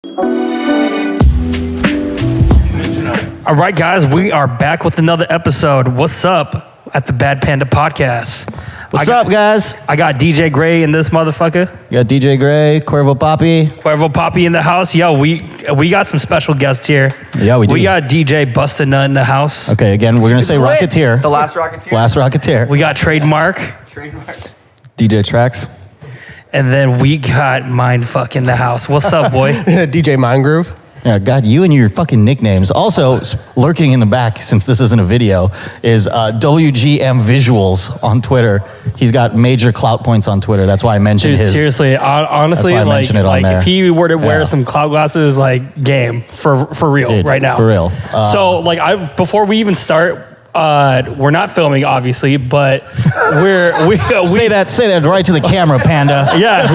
All right, guys, we are back with another episode. What's up at the Bad Panda Podcast? What's up, guys? I got DJ Gre in this motherfucker. You got DJ Gre, Cuervo Papi in the house. Yo, we got some special guests here. Yeah, we do. We got DJ Bust a Nut in the house. Okay, again, we're going to say lit. Rocketeer. The last Rocketeer. Last Rocketeer. We got Trademark. DJ Trax. And then we got Mindfuck in the house. What's up, boy? DJ Mindgroove. Yeah, God, you and your fucking nicknames. Also, lurking in the back, since this isn't a video, is WGM Visuals on Twitter. He's got major clout points on Twitter. That's why I mentioned Dude, his. seriously, honestly, That's why I mentioned it on there. if he were to wear some cloud glasses, like game for real, Dude, right now, for real. So, before we even start, we're not filming, obviously, but we say that right to the camera, Panda. Yeah,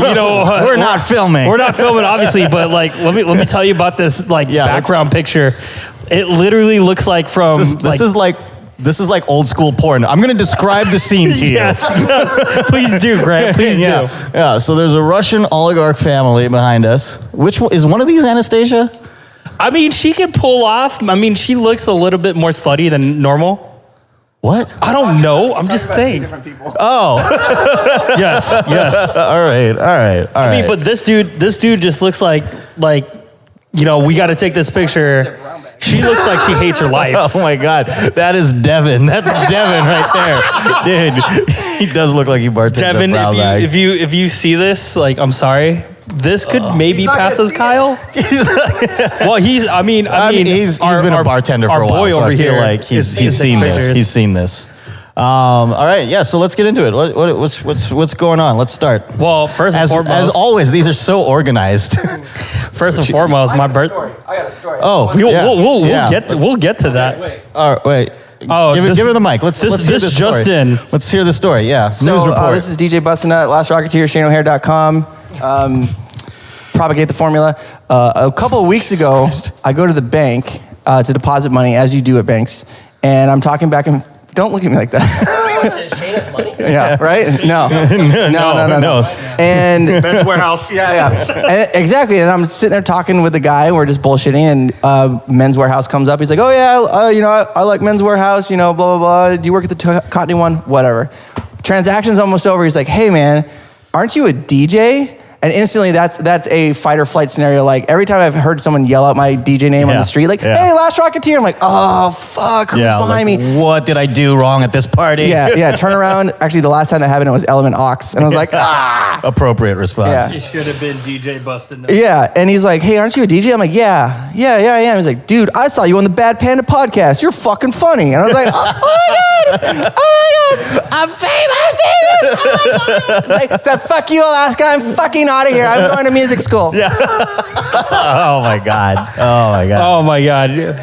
we're not filming. We're not filming, obviously, but let me tell you about this background picture. It literally looks like from this is like old school porn. I'm going to describe the scene to you. Yes, please do, Grant. Please do. Yeah. So there's a Russian oligarch family behind us. Which one is one of these Anastasia? I mean, she could pull off. I mean, she looks a little bit more slutty than normal. What? I don't know. I'm just saying. Oh. Yes. All right. I mean, but this dude just looks like we got to take this picture. She looks like she hates her life. Oh my God, that is Devin. That's Devin right there, dude. He does look like he bartended Devin, a brown bag. if you see this, I'm sorry. This could maybe pass as Kyle. Well, he's been a bartender for a while. Our boy so over I feel here, like he's seen this. He's seen this. All right, yeah. So let's get into it. What's going on? Let's start. Well, first and foremost, as always, these are so organized. First and foremost, my birthday. I got a story. Oh, We'll get to that. Wait. Oh, give her the mic. Let's hear this story. Just in. Let's hear the story. Yeah. So, News report. this is DJ Bustinut, Last Rocketeer, ShaneO'Hare.com. Propagate the formula. A couple of weeks ago, I go to the bank to deposit money, as you do at banks, and I'm talking back and don't look at me like that. Shane has money? Yeah, right? No. And Men's Warehouse. Yeah. Exactly. And I'm sitting there talking with the guy. We're just bullshitting, and Men's Warehouse comes up. He's like, "Oh yeah, I like Men's Warehouse. Blah blah blah. Do you work at the Cottony one? Whatever." Transaction's almost over. He's like, "Hey man, aren't you a DJ?" And instantly, that's a fight or flight scenario. Like, every time I've heard someone yell out my DJ name on the street, "Hey, Last Rocketeer," I'm like, "Oh, fuck, who's behind me? What did I do wrong at this party?" Yeah, turn around. Actually, the last time that happened, it was Element Ox. And I was like, ah. Appropriate response. Yeah. You should have been DJ Bustin'. Yeah, and he's like, "Hey, aren't you a DJ?" I'm like, yeah, I am. He's like, "Dude, I saw you on the Bad Panda Podcast. You're fucking funny." And I was like, oh my God, I'm famous. It's like, fuck you, Alaska. I'm fucking out of here. I'm going to music school. Yeah. Oh my God.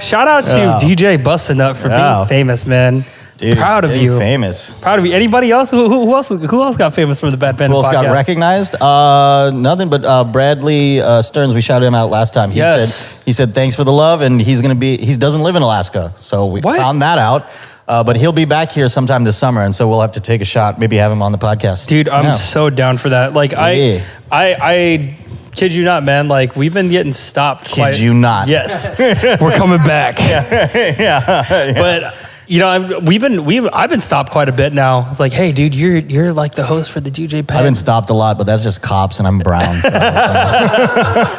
Shout out to DJ Bustin' Up for being famous, man. Dude, proud of you. Famous. Proud of you. Anybody else? Who else got famous from the Bad Panda Who else Podcast? got recognized? Nothing but Bradley Stearns. We shouted him out last time. He said thanks for the love, and he doesn't live in Alaska, so we found that out. But he'll be back here sometime this summer, and so we'll have to take a shot, maybe have him on the podcast. Dude, I'm so down for that. I kid you not, man. We've been getting stopped. Kid you not. Yes, we're coming back. Yeah. But I've been stopped quite a bit now. It's like, hey, dude, you're like the host for the DJ Pen. I've been stopped a lot, but that's just cops, and I'm brown. So.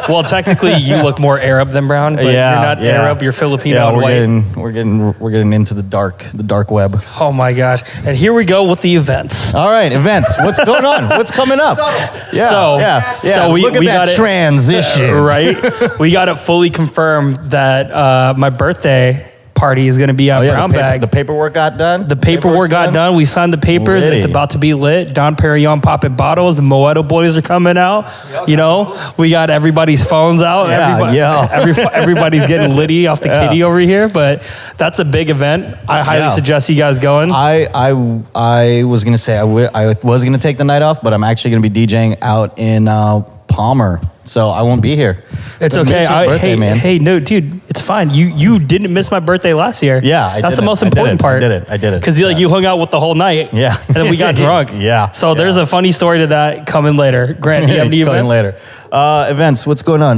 Well, technically, you look more Arab than brown, but you're not Arab. You're Filipino and white. We're getting into the dark web. Oh my gosh! And here we go with the events. All right, events. What's going on? What's coming up? So we look at that transition, right? We got it fully confirmed that my birthday party is going to be at Brown Bag. The paperwork got done? The paperwork got done. We signed the papers. It's about to be lit. Don Perignon popping bottles. The Moedo boys are coming out. We got everybody's phones out. Everybody's getting litty off the kitty over here. But that's a big event. I highly suggest you guys going. I was going to say I was going to take the night off, but I'm actually going to be DJing out in Palmer. So I won't be here. It's okay. Birthday, man. Hey, no, dude. It's fine. You didn't miss my birthday last year. Yeah, that's the most important part. I did it. Because you hung out with the whole night. Yeah, and then we got drunk. Yeah. So there's a funny story to that coming later. Grant, do you have any events? Later. Events. What's going on?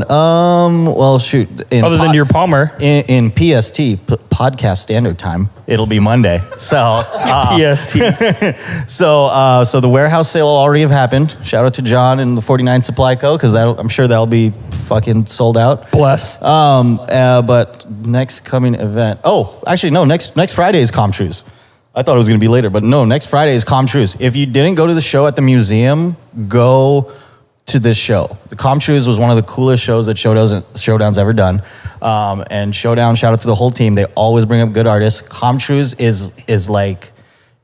Well, shoot. Other than your Palmer. In PST, Podcast Standard Time, it'll be Monday. So PST. So the warehouse sale will already have happened. Shout out to John and the 49 Supply Co. Because I'm sure that'll be fucking sold out. Bless. But next coming event. Oh, actually no. Next Friday is Comtrues. I thought it was going to be later, but no. Next Friday is Comtrues. If you didn't go to the show at the museum, go to this show. The Comtrues was one of the coolest shows that Showdown's ever done. And Showdown, shout out to the whole team. They always bring up good artists. Comtrues is like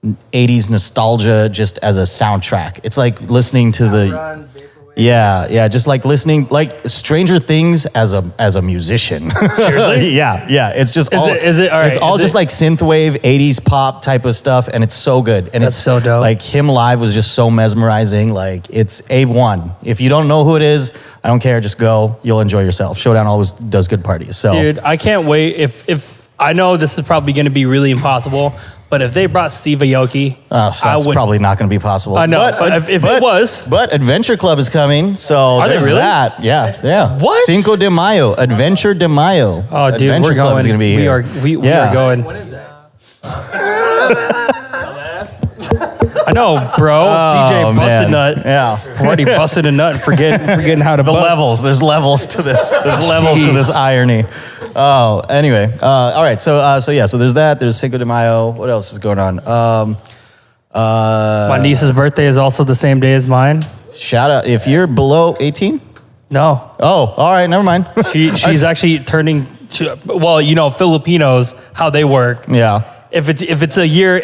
80s nostalgia just as a soundtrack. It's like listening to the... just like listening, like Stranger Things as a musician. Seriously? yeah. It's just it's all just like synthwave 80s pop type of stuff, and it's so good. And that's so dope. Like him live was just so mesmerizing. Like it's A1. If you don't know who it is, I don't care. Just go. You'll enjoy yourself. Showdown always does good parties. So, dude, I can't wait. If I know this is probably going to be really impossible. But if they brought Steve Aoki, that's probably not going to be possible. I know, but if it was. But Adventure Club is coming, so there's really? That. Yeah. What? Cinco de Mayo, Adventure de Mayo. Oh, dude, Adventure we're Club going. Is going to be here. We are going. What is that? I know, bro. DJ busted nut. Yeah. Already busted a nut, forgetting how to bust. Levels. There's levels to this. There's levels to this irony. Oh, anyway. All right. So there's that. There's Cinco de Mayo. What else is going on? My niece's birthday is also the same day as mine. Shout out. If you're below 18? No. Oh, all right. Never mind. She's actually turning, well, Filipinos, how they work. Yeah. If it's a year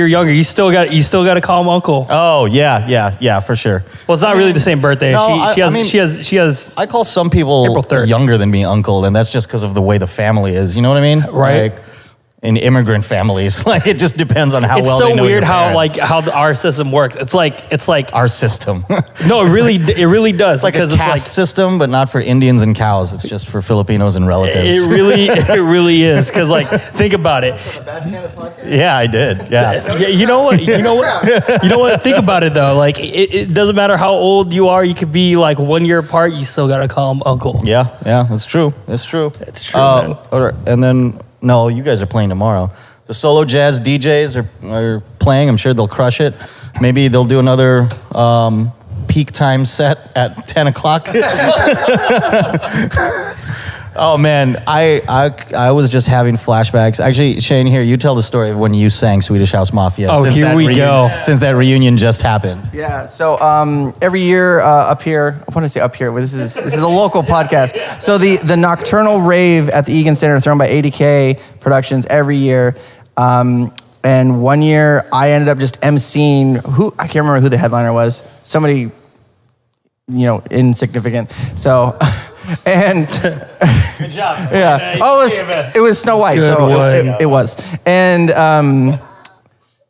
younger, you still got to call him uncle. Oh yeah, for sure. Well, it's not really the same birthday. No, She has. I call some people April 3rd. younger than me uncle, and that's just because of the way the family is. You know what I mean? Right. Like, in immigrant families, like it just depends on how It's well so they know weird your how parents. how our system works. It's like Our system. no, it really does. It's like because a caste system, but not for Indians and cows. It's just for Filipinos and relatives. it really is. Because think about it. Yeah, I did. Yeah. Yeah, you know what? Think about it though. Like it doesn't matter how old you are. You could be like 1 year apart. You still gotta call him uncle. Yeah, that's true. It's true. It's true, man. All right. And then, no, you guys are playing tomorrow. The solo jazz DJs are playing. I'm sure they'll crush it. Maybe they'll do another peak time set at 10 o'clock. Oh, man, I was just having flashbacks. Actually, Shane, here, you tell the story of when you sang Swedish House Mafia. Oh, here we go. Since that reunion just happened. Yeah, so every year up here, I want to say up here, but this is a local podcast. So the nocturnal rave at the Egan Center thrown by 80K Productions every year. And 1 year I ended up just emceeing, I can't remember who the headliner was. Somebody, insignificant. So... And good job. Yeah. It was Snow White. Good so one. it was. And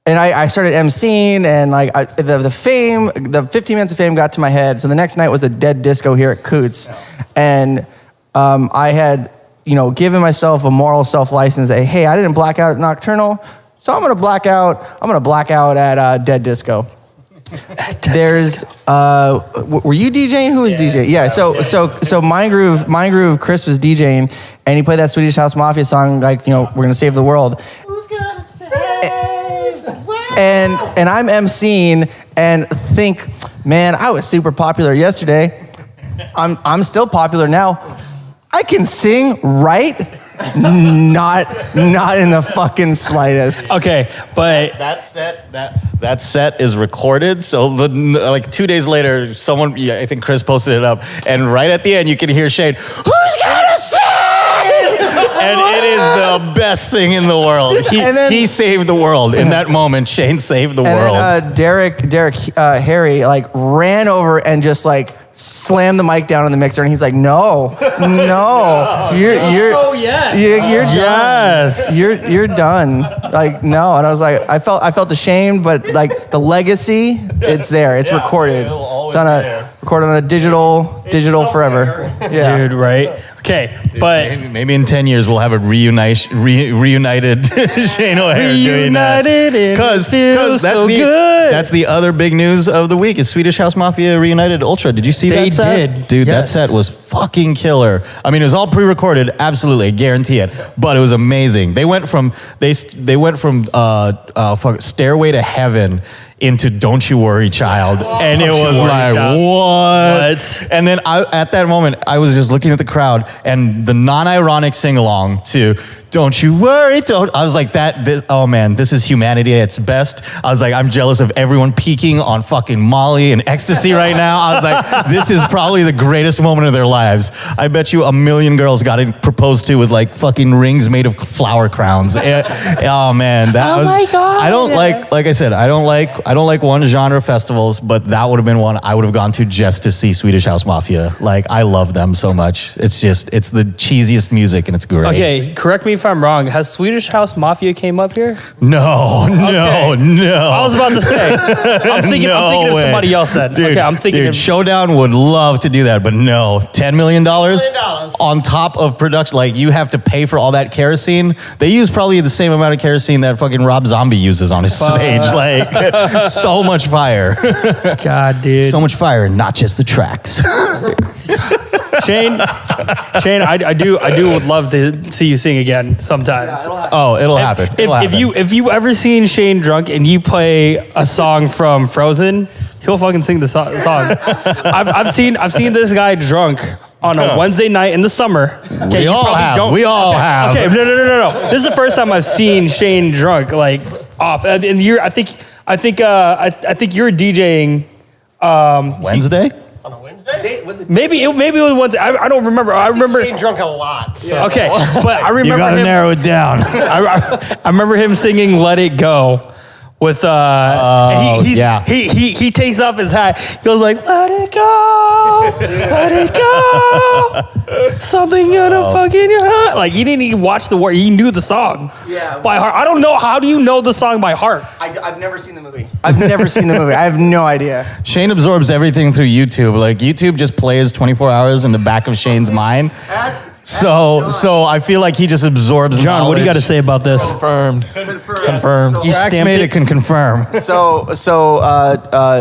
I started emceeing, and the fame, the 15 minutes of fame got to my head. So the next night was a dead disco here at Koot's, and I had given myself a moral self-license that, hey, I didn't black out at Nocturnal, so I'm gonna black out at Dead Disco. There's were you DJing? Who was DJing? Yeah, so Mind Groove, Chris was DJing, and he played that Swedish House Mafia song, we're gonna save the world. Who's gonna save the world? And I'm emceeing and think, man, I was super popular yesterday. I'm still popular now. I can sing, right? Not in the fucking slightest. Okay, but that set is recorded. So 2 days later, someone, I think Chris posted it up, and right at the end you can hear Shane, "Who's gonna sing?" And it is the best thing in the world. He saved the world in that moment. Shane saved the world. And Derek Harry ran over and just slammed the mic down on the mixer, and he's like, no, you're done. No. And I was like, I felt ashamed, but the legacy, it's there. It's recorded. It's recorded on a digital forever. Yeah. Dude, right? Okay, but maybe in 10 years we'll have a reunited Shane O'Hare reunited because that's so good. That's the other big news of the week is Swedish House Mafia reunited Ultra. Did you see that set? They did, dude. yes. That set was fucking killer. I mean, it was all pre-recorded, absolutely, I guarantee it. But it was amazing. They went from Stairway to Heaven into Don't You Worry Child. And it was like, what? And then at that moment, I was just looking at the crowd and the non-ironic sing-along to Don't You Worry. I was like, oh man, this is humanity at its best. I was like, I'm jealous of everyone peaking on fucking Molly and ecstasy right now. I was like, this is probably the greatest moment of their lives. I bet you 1 million girls got it proposed to with like fucking rings made of flower crowns. Oh man, my God. I don't like I said, I don't like one genre festivals, but that would have been one I would have gone to just to see Swedish House Mafia. Like, I love them so much. It's the cheesiest music and it's great. Okay, correct me if I'm wrong. Has Swedish House Mafia came up here? No. I was about to say. I'm thinking if somebody else said. Dude, okay, I'm thinking. Dude, Showdown would love to do that, but no. $10 million on top of production. Like, you have to pay for all that kerosene. They use probably the same amount of kerosene that fucking Rob Zombie uses on his stage. Like, so much fire. God, dude. So much fire, not just the tracks. Shane, I do would love to see you sing again sometime. Oh, it'll happen. If you ever seen Shane drunk and you play a song from Frozen, he'll fucking sing the song. I've seen this guy drunk on a Wednesday night in the summer. Okay, we all have. Okay, no. This is the first time I've seen Shane drunk, like off. And I think you're DJing. Wednesday. Maybe it was one. I don't remember. I remember Shane drunk a lot. So. Okay, but I remember you gotta him, narrow it down. I remember him singing "Let It Go" with he takes off his hat. He goes like, "Let it go, let it go." Something gonna fuck in your heart. Like, he didn't even watch the word. He knew the song by heart. I don't know. How do you know the song by heart? I've never seen the movie. I have no idea. Shane absorbs everything through YouTube. Like, YouTube just plays 24 hours in the back of Shane's mind. So I feel like he just absorbs John, knowledge. what do you got to say about this? Confirmed. Tracks Made It can confirm. So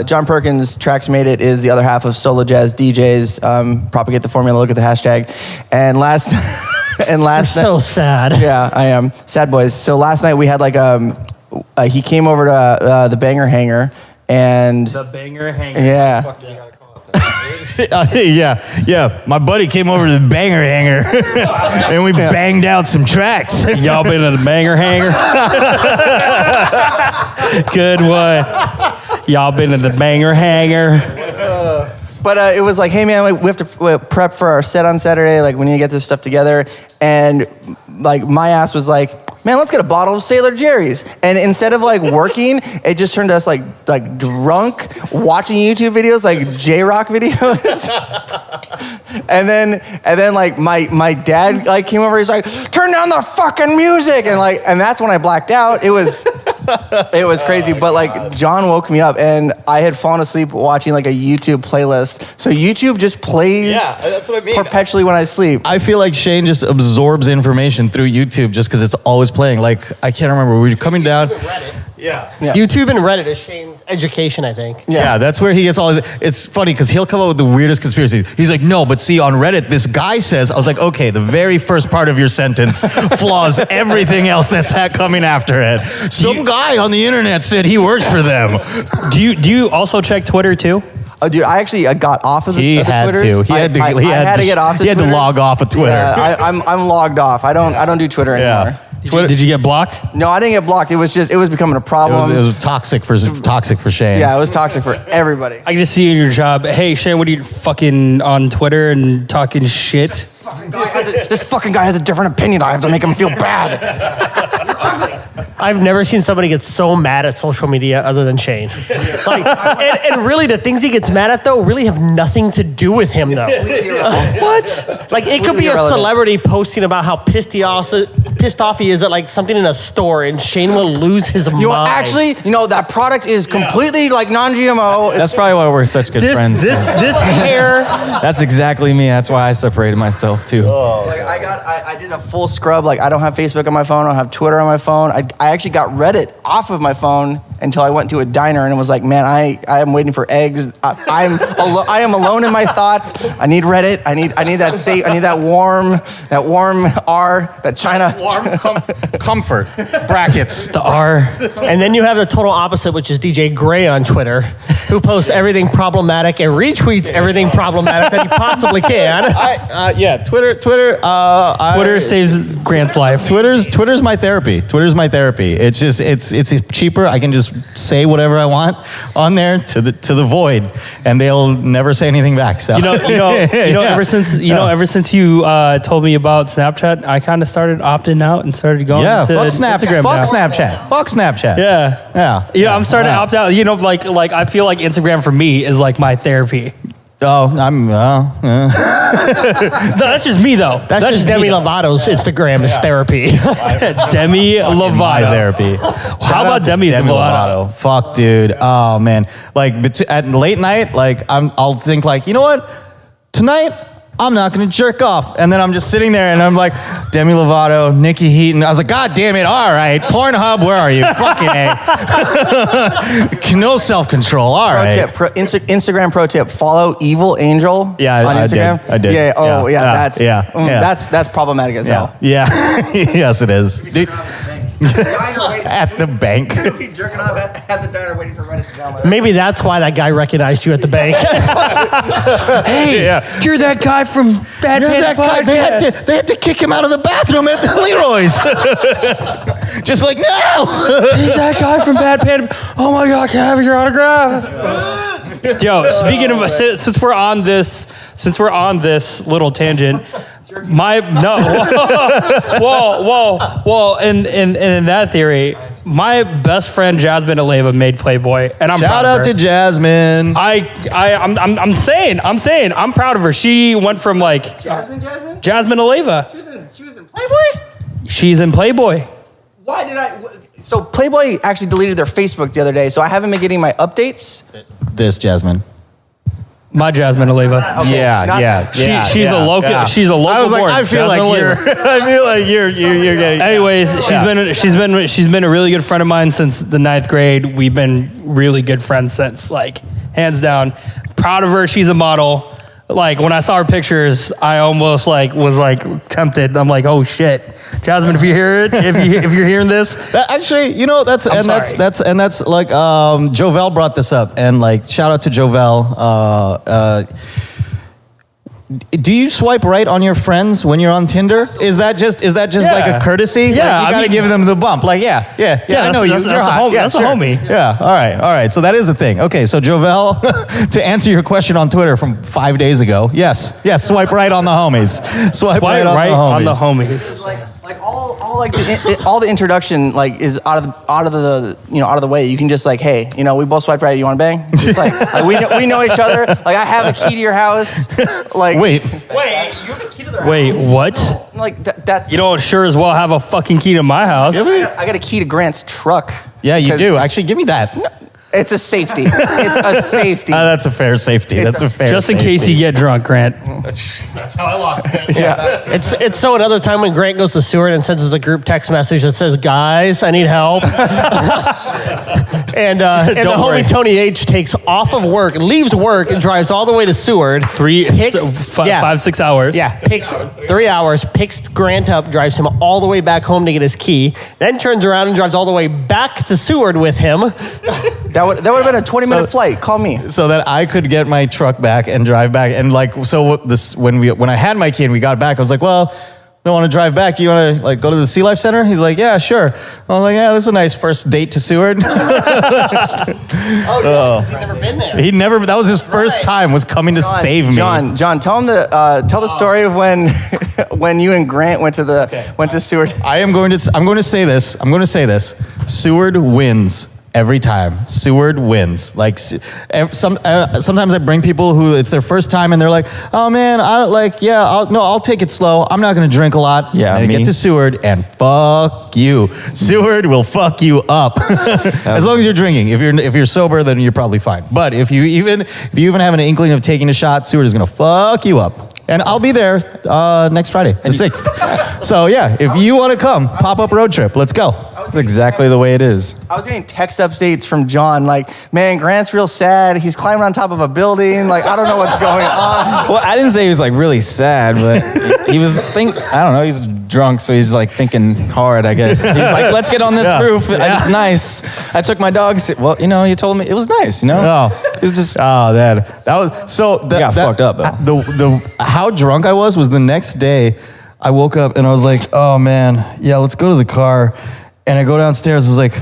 Jon Perkins, Tracks Made It is the other half of Solo Jazz DJs. Propagate the formula, look at the hashtag. And last So sad. Yeah, I am. Sad boys. So last night we had like he came over to the Banger Hangar and The Banger Hangar. yeah. Yeah. My buddy came over to the Banger Hangar and we banged out some tracks. Y'all been in the Banger Hangar? Good one. Y'all been in the Banger Hangar? But it was like, hey man, we have to prep for our set on Saturday. Like, we need to get this stuff together. And like, my ass was like, man, let's get a bottle of Sailor Jerry's. And instead of like working, it just turned us like drunk, watching YouTube videos, like J-Rock videos. and then like my dad like came over. He's like, turn down the fucking music, and that's when I blacked out. It was crazy. But like, John woke me up, and I had fallen asleep watching like a YouTube playlist. So YouTube just plays that's what I mean. perpetually when I sleep. I feel like Shane just absorbs information through YouTube just because it's always playing. Like, I can't remember. We were coming down. Yeah. YouTube and Reddit is Shane's education, I think. Yeah, that's where he gets all his... It's funny because he'll come up with the weirdest conspiracies. He's like, no, but see, on Reddit, this guy says... I was like, okay, the very first part of your sentence flaws everything else that's coming after it. Some guy on the internet said he works for them. Do you also check Twitter too? Oh, dude, I actually got off of the He had Twitters. to. He had to get off the He had to Twitters. log off of Twitter. Yeah, I'm logged off. I don't do Twitter anymore. Did you get blocked? No, I didn't get blocked. It was becoming a problem. It was toxic for Shane. Yeah, it was toxic for everybody. I can just see in your job. Hey, Shane, what are you fucking on Twitter and talking shit? This fucking guy has a different opinion. I have to make him feel bad. I've never seen somebody get so mad at social media other than Shane. Like, and really, the things he gets mad at, though, really have nothing to do with him, though. What? Like, it could be a celebrity posting about how pissed he pissed off he is at like something in a store and Shane will lose his mind. Actually, that product is completely like non-GMO. That's probably why we're such good friends. This hair. That's exactly me. That's why I separated myself too. Like I did a full scrub. Like I don't have Facebook on my phone. I don't have Twitter on my phone. I actually got Reddit off of my phone until I went to a diner and it was like, man, I am waiting for eggs. I am alone in my thoughts. I need Reddit. I need that safe. I need that warm R, that China. Warm comfort, brackets. The R. And then you have the total opposite, which is DJ Gre on Twitter, who posts everything problematic and retweets everything problematic that he possibly can. Twitter. Twitter saves Grant's life. Twitter's my therapy. It's just it's cheaper. I can just say whatever I want on there to the void, and they'll never say anything back. So ever since you told me about Snapchat, I kind of started opting out and started going to Instagram. Fuck Snapchat. Yeah. I'm starting to opt out. Like I feel like Instagram for me is like my therapy. Oh, No, that's just me though. That's just Demi Lovato's Instagram is therapy. Demi Lovato. my therapy. How about Demi Lovato? Fuck, dude. Oh man. Like at late night, like I'll think like, you know what? Tonight I'm not gonna jerk off, and then I'm just sitting there and I'm like, Demi Lovato, Nikki Heaton. I was like, God damn it! All right, Pornhub, where are you? Fucking A. No self-control. All right. Instagram pro tip: follow Evil Angel on Instagram. I did. Yeah. That's problematic as hell. Yeah. Yes, it is. Dude. At the bank. Be jerking off at the diner waiting for Reddit to download. Maybe that's why that guy recognized you at the bank. Hey, you're that guy from Panda Podcast. They had to kick him out of the bathroom at the Leroy's. Just like, no. He's that guy from Bad Panda. Oh my God, can I have your autograph? Yo, speaking of, since we're on this little tangent, in that theory, my best friend Jasmine Aleva made Playboy, and I'm shout proud of her. out to Jasmine. I'm saying, I'm proud of her. She went from like Jasmine Aleva. She was in Playboy? She's in Playboy. Why did I? So Playboy actually deleted their Facebook the other day, so I haven't been getting my updates. This Jasmine. My Jasmine Aleva. Okay, She's a local. Yeah. She's a local. I was like, I feel like you're getting. Anyways, she's been a really good friend of mine since the 9th grade. We've been really good friends since, like, hands down. Proud of her. She's a model. Like, when I saw her pictures, I almost was tempted. I'm like, oh shit, Jasmine, if you hear it, if you're hearing this, actually, that's like Jovel brought this up, and like shout out to Jovel. Do you swipe right on your friends when you're on Tinder? Is that just like a courtesy? Yeah, like you gotta give them the bump. Like, I know you. You're hot. That's a homie. Yeah, all right. So that is the thing. Okay, so Jovel, to answer your question on Twitter from 5 days ago, yes, swipe right on the homies. Swipe right on the homies. All the introduction is out of the way. You can just like, hey, we both swiped right. You want to bang? Just like we know each other. Like I have a key to your house. Like wait, you have a key to their house. Wait, what? Like that's you don't sure as well have a fucking key to my house. I got a key to Grant's truck. Yeah, you do. Actually, give me that. It's a safety. It's a safety. That's a fair safety. Just in case you get drunk, Grant. That's how I lost it. Yeah. It's so another time when Grant goes to Seward and sends us a group text message that says, "Guys, I need help." and the homie Tony H takes off of work, leaves work, and drives all the way to Seward. 5-6 hours. Yeah, takes 3 hours, picks Grant up, drives him all the way back home to get his key, then turns around and drives all the way back to Seward with him. That would have been a 20-minute flight. Call me. So that I could get my truck back and drive back. And when I had my key and we got back, I was like, well, I don't want to drive back. Do you want to go to the Sea Life Center? He's like, yeah, sure. I was like, yeah, this is a nice first date to Seward. He'd never been there. That was his first time, was coming to save me. John, tell him tell the story of when you and Grant went to Seward. I'm going to say this. Seward wins every time. Seward wins. Like sometimes I bring people who it's their first time and they're like, "Oh man, I'll take it slow. I'm not gonna drink a lot." Yeah, and I get to Seward and fuck you. Seward will fuck you up. As long as you're drinking. If you're sober, then you're probably fine. But if you even have an inkling of taking a shot, Seward is gonna fuck you up. And I'll be there next Friday, the 6th. So yeah, if you want to come, pop-up road trip, let's go. That's exactly the way it is. I was getting text updates from John, like, man, Grant's real sad. He's climbing on top of a building. Like, I don't know what's going on. Well, I didn't say he was like really sad, but he was I don't know, he's drunk, so he's like thinking hard, I guess. He's like, let's get on this roof. It's nice. I took my dog. Well, you told me it was nice, Oh. It was just... Oh, that was... So... I got fucked up, though. How drunk I was the next day, I woke up and I was like, oh, man, yeah, let's go to the car. And I go downstairs, I was like,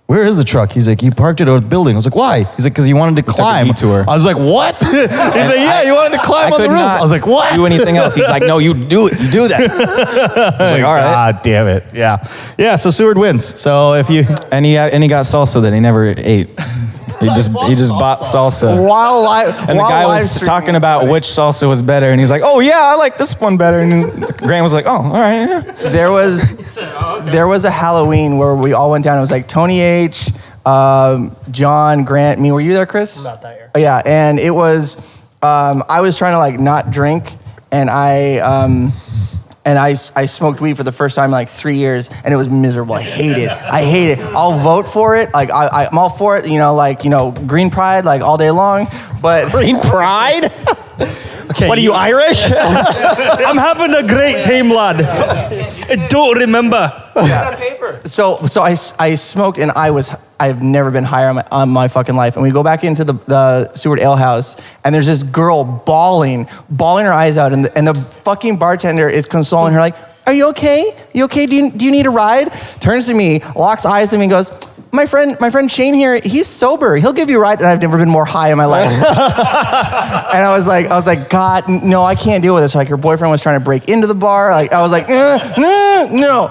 where is the truck? He's like, he parked it over the building. I was like, why? He's like, because he wanted to climb. Took a detour. I was like, what? He's like, yeah, you wanted to climb on the roof. I was like, what? Do anything else. He's like, no, you do it. You do that. I was like, all right. God damn it. Yeah. Yeah, so Seward wins. So if you... And he got salsa that he never ate. He just bought salsa. And the guy was talking about which salsa was better, and he's like, "Oh yeah, I like this one better." And Grant was like, "Oh, all right." Yeah. There was a Halloween where we all went down. It was like Tony H, John, Grant, me. Were you there, Chris? Not that year. Oh, yeah, and it was. I was trying to like not drink, and I smoked weed for the first time in like 3 years, and it was miserable. I hate it. I'll vote for it. Like I'm all for it. Green Pride, like all day long. But Green Pride? Okay, what are you, Irish? I'm having a great time, lad. I don't remember. So I smoked, and I've never been higher on my fucking life. And we go back into the Seward Ale House, and there's this girl bawling her eyes out, and the fucking bartender is consoling her, like, "Are you okay? You okay? Do you need a ride?" Turns to me, locks eyes at me, and goes, My friend Shane here, he's sober. He'll give you a ride." And I've never been more high in my life. And I was like, God, no, I can't deal with this. Like, her boyfriend was trying to break into the bar. Like, I was like, no.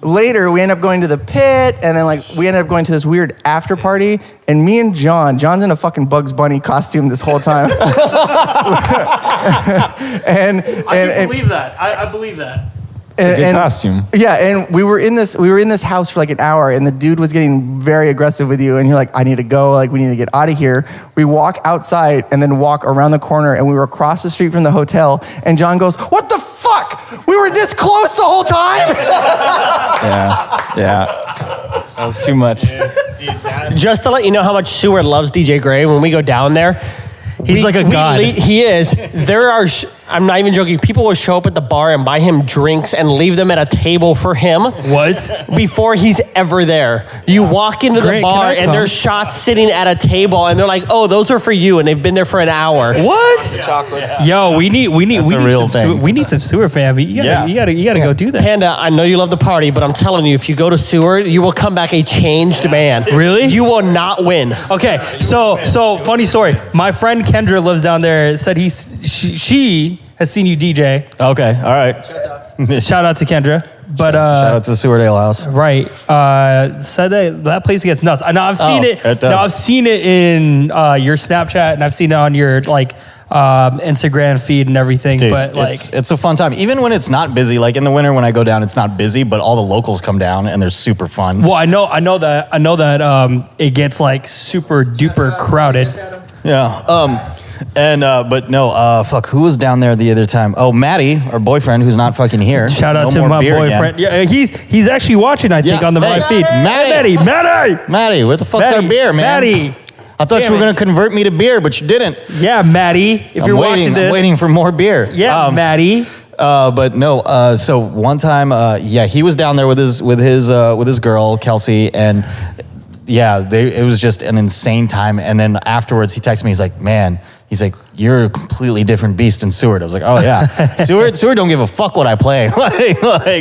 Later, we end up going to the pit, and then we ended up going to this weird after party. And me and John's in a fucking Bugs Bunny costume this whole time. I believe that. I believe that. Good costume. Yeah, and we were in this house for like an hour, and the dude was getting very aggressive with you, and you're like, "I need to go, like we need to get out of here." We walk outside and then walk around the corner, and we were across the street from the hotel, and John goes, "What the fuck? We were this close the whole time?" Yeah. That was too much. Just to let you know how much Seward loves DJ Gre, when we go down there, he's like a god. He is. There are, I'm not even joking, people will show up at the bar and buy him drinks and leave them at a table for him. What? Before he's ever there. You walk into the bar and there's shots sitting at a table, and they're like, "Oh, those are for you," and they've been there for an hour. What? Chocolates. Yo, we need a real thing. We need some Seward fam. You gotta go do that. Panda, I know you love the party, but I'm telling you, if you go to Seward, you will come back a changed man. Really? You will not win. Okay, so funny story. My friend Kendra lives down there. Said she has seen you DJ. Okay, all right. Shout out to Kendra. But shout out to the Seward Ale House. Right. Said that place gets nuts. I know I've seen it. It does. No, I've seen it in your Snapchat, and I've seen it on your Instagram feed and everything. Dude, but it's a fun time. Even when it's not busy, like in the winter when I go down, it's not busy, but all the locals come down and they're super fun. well, I know that it gets like super duper crowded. Yeah. But no, who was down there the other time? Oh, Maddie, our boyfriend, who's not fucking here. Shout out No to more my beer boyfriend. again. Yeah, he's actually watching, I think, Yeah. on the Hey, live feed. Maddie. Maddie, what the fuck's our beer, man? Maddie. I thought you were Damn going it. to convert me to beer, but you didn't. Yeah, Maddie. If you're watching this, I'm waiting for more beer. Yeah, Maddie. But no. So one time, he was down there with his girl Kelsey, and it was just an insane time. And then afterwards, he texted me. He's like, "Man," he's like, you're a completely different beast than Seward. I was like, oh yeah, Seward don't give a fuck what I play.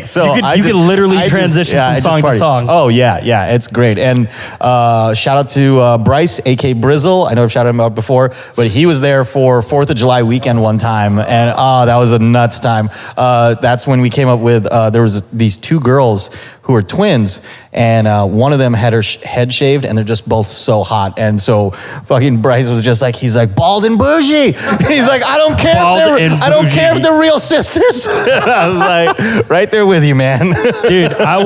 So you could literally transition from song to song. Oh yeah, it's great. And shout out to Bryce, aka Brizzle. I know I've shouted him out before, but he was there for 4th of July weekend one time, and that was a nuts time. That's when we came up with there was these 2 girls who are twins, and one of them had her head shaved, and they're just both so hot. And so fucking Bryce was just like, he's like, bald and bougie. He's like, I don't care if they're real sisters. I was like, right there with you, man. Dude, I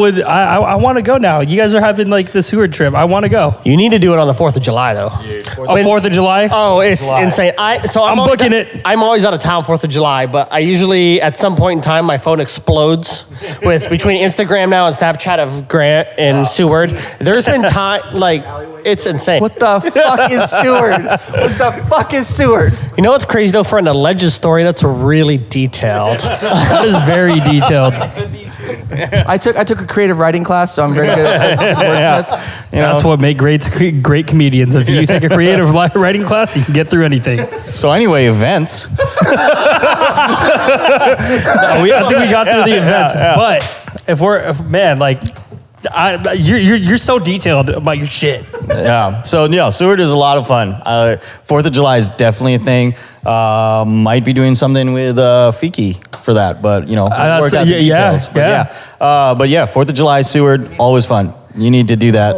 want to go now. You guys are having like the Seward trip. I want to go. You need to do it on the 4th of July, though. Dude, 4th of July? Oh, it's insane. I'm booking it. I'm always out of town 4th of July, but I usually, at some point in time, my phone explodes with between Instagram now and Snapchat of Grant and Seward. There's been time, like, it's insane. What the fuck is Seward? What the fuck is Seward? You know what's crazy though? For an alleged story, that's really detailed. That is very detailed. I took a creative writing class, so I'm very good at wordsmith. That's what makes great comedians. If you take a creative writing class, you can get through anything. So anyway, events. I think we got through the events, but you're so detailed about your shit. Yeah. So Seward is a lot of fun. 4th of July is definitely a thing. Might be doing something with Fiki for that, but we'll work out the details. But yeah, 4th of July, Seward, always fun. You need to do that.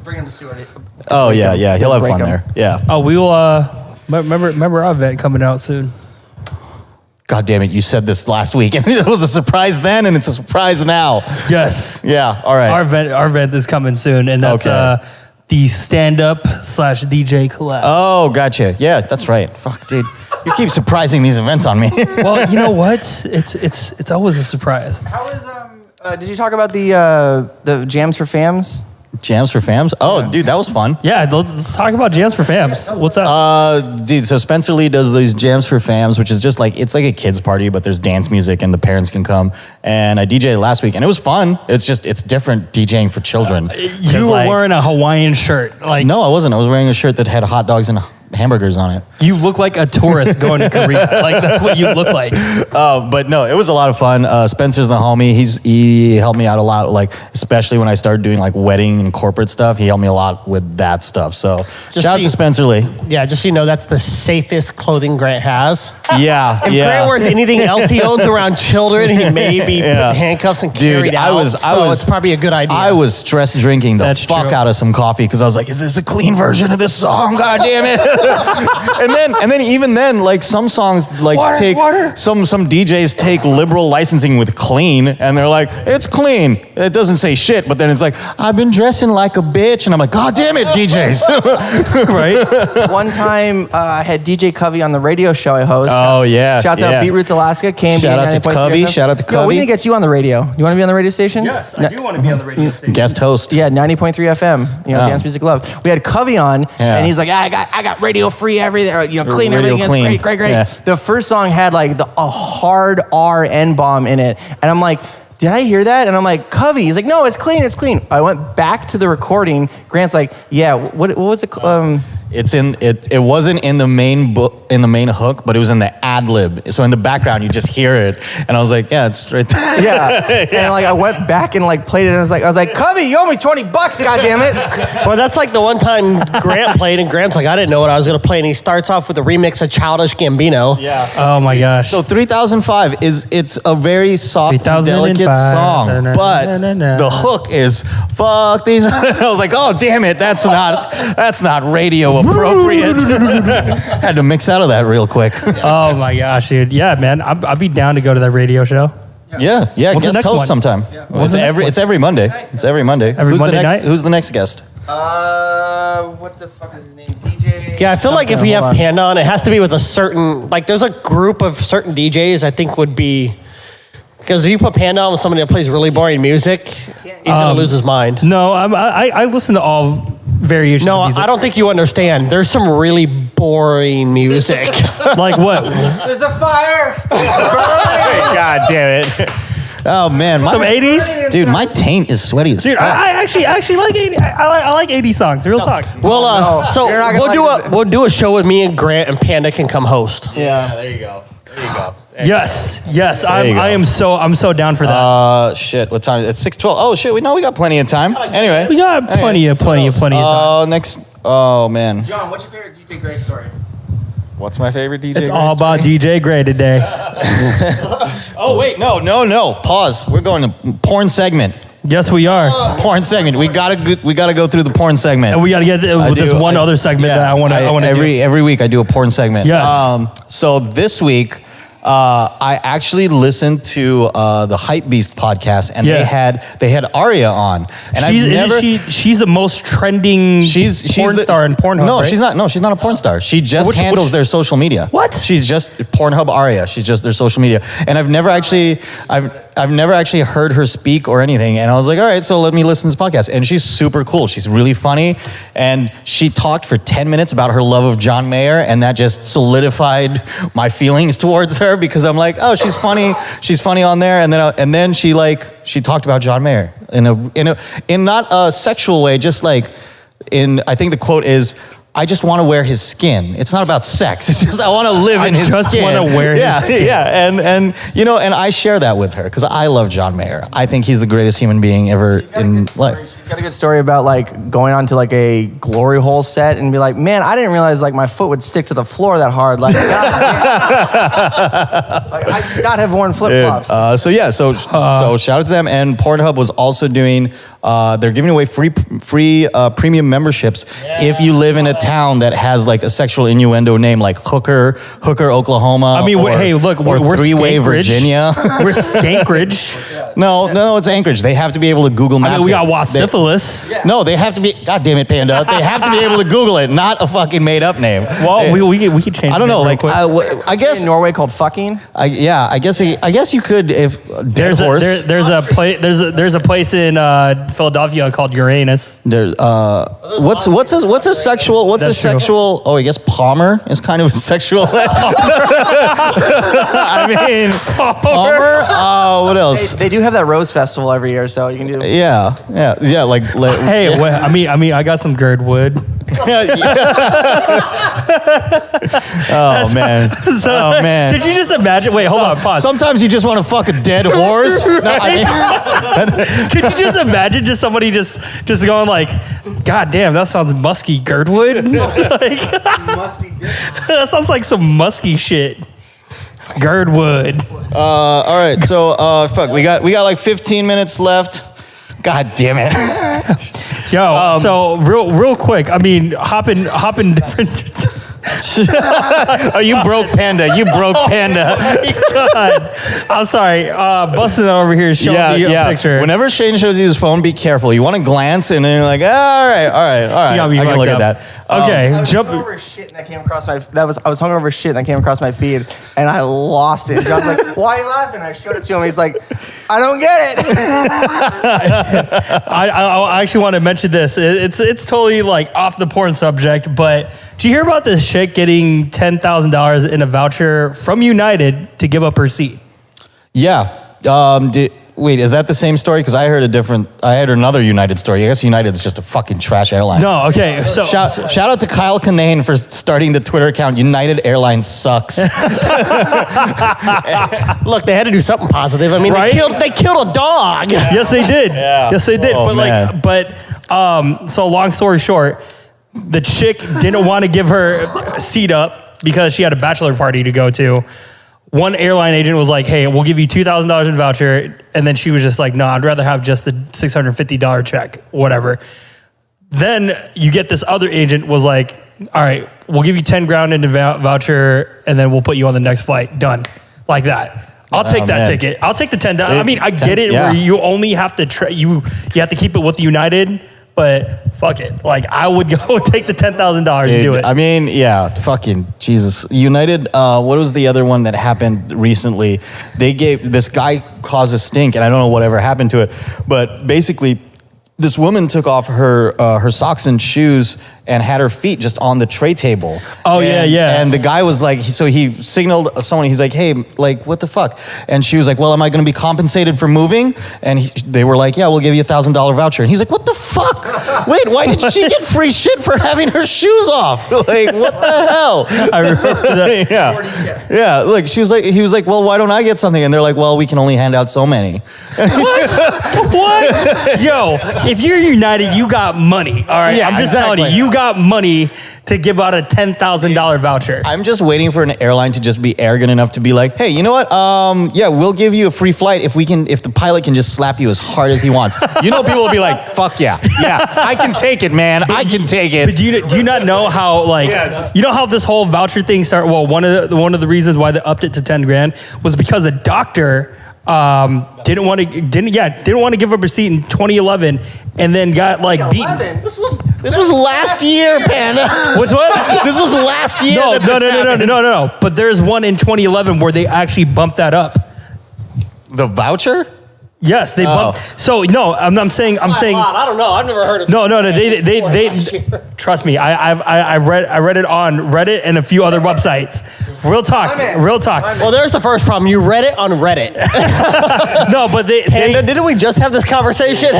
Bring him to Seward. Oh yeah, he'll have fun there. Yeah. Oh, we will. Remember our event coming out soon. God damn it, you said this last week, and it was a surprise then, and it's a surprise now. Yes. Yeah, all right. Our event is coming soon, and that's the stand-up / DJ collab. Oh, gotcha. Yeah, that's right. Fuck, dude. You keep surprising these events on me. Well, you know what? It's always a surprise. How is did you talk about the Jams for Fams? Jams for Fams? Oh, dude, that was fun. Yeah, let's talk about Jams for Fams. What's up? Dude, so Spencer Lee does these Jams for Fams, which is just like, it's like a kid's party, but there's dance music and the parents can come. And I DJed last week, and it was fun. It's different DJing for children. You were wearing a Hawaiian shirt. No, I wasn't. I was wearing a shirt that had hot dogs and hamburgers on it. You look like a tourist going to Korea. Like, that's what you look like. But no, it was a lot of fun. Spencer's the homie. He helped me out a lot, like, especially when I started doing like wedding and corporate stuff. He helped me a lot with that stuff. So shout out to Spencer Lee. Yeah, just so you know, that's the safest clothing Grant has. Yeah. If Grant wears anything else he owns around children, he may be put in handcuffs and carried out. It's probably a good idea. I was stress drinking the fuck out of some coffee because I was like, is this a clean version of this song? God damn it. and then even then, like, some songs like some DJs take liberal licensing with clean, and they're like, it's clean. It doesn't say shit, but then it's like, I've been dressing like a bitch, and I'm like, God damn it, DJs. Right? One time I had DJ Covey on the radio show I host. Oh yeah. Shouts out Beat Roots Alaska. Shout out to Covey. Shout out to Covey. We need to get you on the radio. You want to be on the radio station? Yes, I do want to be on the radio station. Guest host. Yeah, 90.3 FM. Dance Music Love. We had Covey on, and he's like, I got radio free everything. Clean everything. It's great. Yeah. The first song had like a hard R N-bomb in it, and I'm like, did I hear that? And I'm like, Covey. He's like, no, it's clean. I went back to the recording. Grant's like, yeah, what was it? It wasn't in the main hook, but it was in the ad lib. So in the background, you just hear it, and I was like, yeah, it's right there. Yeah. And like I went back and like played it, and I was like, Covey, you owe me $20, goddammit. Well, that's like the one time Grant played, and Grant's like, I didn't know what I was gonna play, and he starts off with a remix of Childish Gambino. Yeah. Oh my gosh. So 3005 it's a very soft, delicate song, but the hook is fuck these. I was like, oh damn it, that's not radio appropriate. Had to mix out of that real quick. Oh my gosh, dude. Yeah, man. I'd be down to go to that radio show. Yeah. What's Guest host sometime. Yeah. It's every Monday. It's every Monday. Monday night? Who's the next guest? What the fuck is his name? DJ. Yeah, I feel like if we have Panda on, it has to be with a certain, like, there's a group of certain DJs I think would be, because if you put Panda on with somebody that plays really boring music, he's gonna lose his mind. No, I listen to all variations of music. I don't think you understand. There's some really boring music. Like what? There's a fire. God damn it. Oh man, Some 80s? Dude, my taint is sweaty as Dude, fuck. I actually like 80. I like 80 songs. Real talk. Well, so you're not gonna we'll do a show with me and Grant, and Panda can come host. Yeah, there you go. There you go. Yes. you go. I'm so down for that. Shit, what time? It's 6:12. Oh shit, we got plenty of time. Anyway. We got plenty of time. Next, oh man. John, what's your favorite DJ Gre story? What's my favorite DJ? It's all about DJ Gre today. Oh wait, no. Pause. We're going to porn segment. Yes, we are. Porn segment. We gotta go through the porn segment. And we got to get this other segment that I want to do. Every week I do a porn segment. Yes. So this week, I actually listened to the Hypebeast podcast, and they had Aria on, and she's the most trending porn star in Pornhub. No, right? she's not. No, she's not a porn star. She just handles their social media. What? She's just Pornhub Aria. She's just their social media, and I've never actually heard her speak or anything. And I was like, all right, so let me listen to this podcast. And she's super cool. She's really funny. And she talked for 10 minutes about her love of John Mayer. And that just solidified my feelings towards her because I'm like, oh, she's funny. She's funny on there. And then she talked about John Mayer in not a sexual way, just like I think the quote is, I just want to wear his skin. It's not about sex. It's just I want to live in his skin. I just want to wear his skin. Yeah, and I share that with her because I love John Mayer. I think he's the greatest human being ever in life. She's got a good story about like going on to like a glory hole set and be like, man, I didn't realize like my foot would stick to the floor that hard. Like, God, like I should not have worn flip flops. So shout out to them. And Pornhub was also doing. They're giving away free premium memberships if you live in a town that has like a sexual innuendo name like Hooker, Oklahoma. I mean, hey, look, we're Three-Way, Skankridge. Virginia. We're Skankridge. No, it's Anchorage. They have to be able to Google Maps. I mean, we got Wasyphilis. No, they have to be. God damn it, Panda! They have to be able to Google it, not a fucking made up name. Well, we could change. I don't know. Like, I guess in Norway called fucking. I guess you could if there's a place in Philadelphia called Uranus. What's a sexual? What's That's a sexual? true. Oh, I guess Palmer is kind of a sexual. I mean, Palmer. What else? They do have that Rose Festival every year, so you can do. Yeah. Like hey, yeah. I mean, I got some Girdwood. Oh man. Oh man. Could you just imagine? Wait, hold on, pause. Sometimes you just want to fuck a dead horse. No, Could you just imagine just somebody just going like, God damn, that sounds musky, Girdwood. Musty dick. That sounds like some musky shit. Girdwood. All right, so fuck, we got like 15 minutes left. God damn it. Yo, so real quick, I mean, hopping different. Oh, you broke Panda. You broke Panda. Oh God. I'm sorry. Busting over here showing me a picture. Whenever Shane shows you his phone, be careful. You want to glance and then you're like, all right. I can look at that. Okay, I was hungover as shit and that came across my. I was hungover as shit and that came across my feed and I lost it. John's like, "Why are you laughing?" I showed it to him. He's like, "I don't get it." I actually want to mention this. It's totally like off the porn subject, but did you hear about this chick getting $10,000 in a voucher from United to give up her seat? Yeah. Wait, is that the same story? Because I heard another United story. I guess United is just a fucking trash airline. No, okay. So shout out to Kyle Kinane for starting the Twitter account. United Airlines sucks. Look, they had to do something positive. I mean, right? they killed a dog. Yes, they did. Yeah. Yes, they did. Oh, but so long story short, the chick didn't want to give her seat up because she had a bachelor party to go to. One airline agent was like, hey, we'll give you $2,000 in voucher. And then she was just like, no, I'd rather have just the $650 check, whatever. Then you get this other agent was like, all right, we'll give you 10 grand in the voucher and then we'll put you on the next flight. Done. Like that. I'll take that ticket. I'll take the $10. I mean, I get it where you only have to, you have to keep it with United. But fuck it. Like, I would go take the $10,000 and do it. I mean, yeah, fucking Jesus. United, what was the other one that happened recently? This guy caused a stink, and I don't know whatever happened to it. But basically, this woman took off her socks and shoes and had her feet just on the tray table. Oh, and, yeah. And the guy was like, so he signaled someone, he's like, hey, like, what the fuck? And she was like, well, am I going to be compensated for moving? And they were like, yeah, we'll give you $1,000 voucher. And he's like, what the fuck? Wait, why did she get free shit for having her shoes off? Like, what the hell? I remember that. Yeah, like he was like, well, why don't I get something? And they're like, well, we can only hand out so many. What? Yo, if you're United, you got money. All right, Yeah, I'm just telling you got money to give out a $10,000 voucher. I'm just waiting for an airline to just be arrogant enough to be like, hey, you know what? Yeah, we'll give you a free flight if the pilot can just slap you as hard as he wants. You know, people will be like, fuck yeah, I can take it, man, I can take it. But do you not know how you know how this whole voucher thing started? Well, one of the reasons why they upped it to $10,000 was because a doctor didn't want to give up a receipt in 2011, and then got beaten. This was last year, Panda. What? This was last year. No. But there's one in 2011 where they actually bumped that up. The voucher? Yes, they bumped. So no, I'm saying. I don't know. I've never heard of. No. They trust me. I read it on Reddit and a few other websites. Real talk. Well, there's the first problem. You read it on Reddit. No, but Panda, didn't we just have this conversation?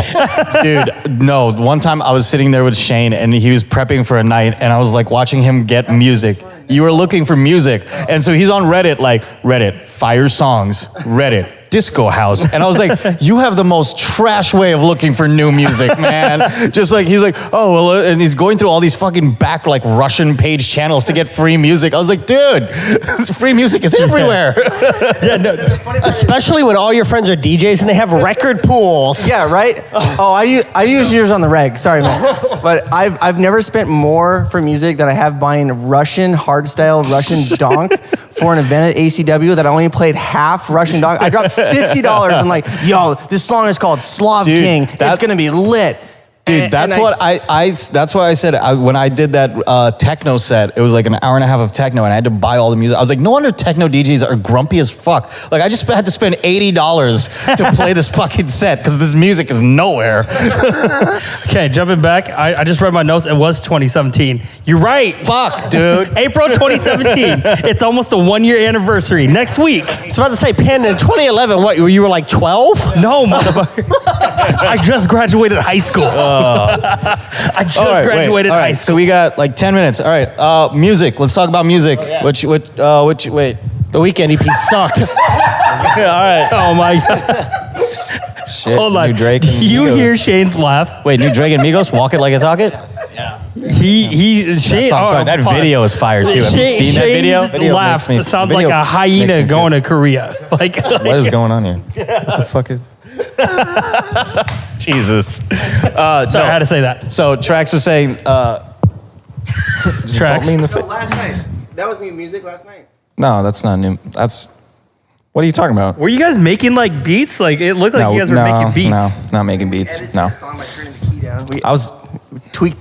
Dude, no. One time I was sitting there with Shane and he was prepping for a night and I was like watching him get music. You were looking for music. And so he's on Reddit, like Reddit, fire songs, Reddit, disco house. And I was like, you have the most trash way of looking for new music, man. Just like, he's like, oh, well, and he's going through all these fucking back Russian page channels to get free music. I was like, dude, free music is everywhere. Yeah, no. Especially when all your friends are DJs and they have record pools. Yeah, right? Oh, I use yours on the reg. Sorry, man. But I've never spent more for music than I have buying Russian hardstyle Russian donk for an event at ACW that I only played half Russian donk. I dropped $50 and like, yo, this song is called Slav King. It's gonna be lit. Dude, that's what I said when I did that techno set. It was like an hour and a half of techno, and I had to buy all the music. I was like, no wonder techno DJs are grumpy as fuck. Like, I just had to spend $80 to play this fucking set because this music is nowhere. Okay, jumping back, I just read my notes. It was 2017. You're right. Fuck, dude. April 2017. It's almost a 1-year anniversary next week. I was about to say, Panda, in 2011, what, you were like 12? No, motherfucker. I just graduated high school. I just graduated high school. So we got like 10 minutes. All right, music. Let's talk about music. Oh, yeah. Wait. The Weeknd EP sucked. Yeah, all right. Oh my God. Shit, Hold on. New Drake and You Migos. hear Shane's laugh? Wait, new Drake and Migos, Walk It Like I Talk It? Shane. That video is fire too. Have you seen that video? Shane's laugh sounds like a hyena going to Korea. Like What is going on here? What the fuck is... Jesus. Sorry, I had to say that. So Trax was saying, Tracks. Last night. That was new music last night. No, that's not new. That's... What are you talking about? Were you guys making like beats? Like it looked like you guys were making beats. No, not making beats. No. Song by turning the key down. We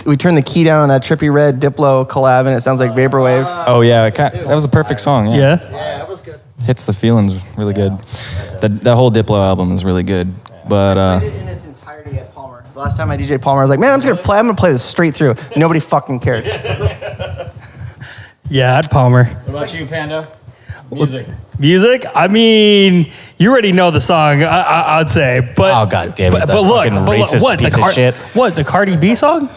We turned the key down on that Trippy Red Diplo collab, and it sounds like Vaporwave. Oh yeah, that was a perfect song. Yeah. Yeah. Yeah, that was good. Hits the feelings really good. The whole Diplo album is really good. But I played it in its entirety at Palmer. The last time I DJ'd Palmer, I was like, man, I'm gonna play this straight through. Nobody fucking cared. Yeah, at Palmer. what about you, Panda? Music? I mean, you already know the song, I'd say. But Oh, God damn it, that But look, fucking racist what? piece of shit. What, the Cardi B song?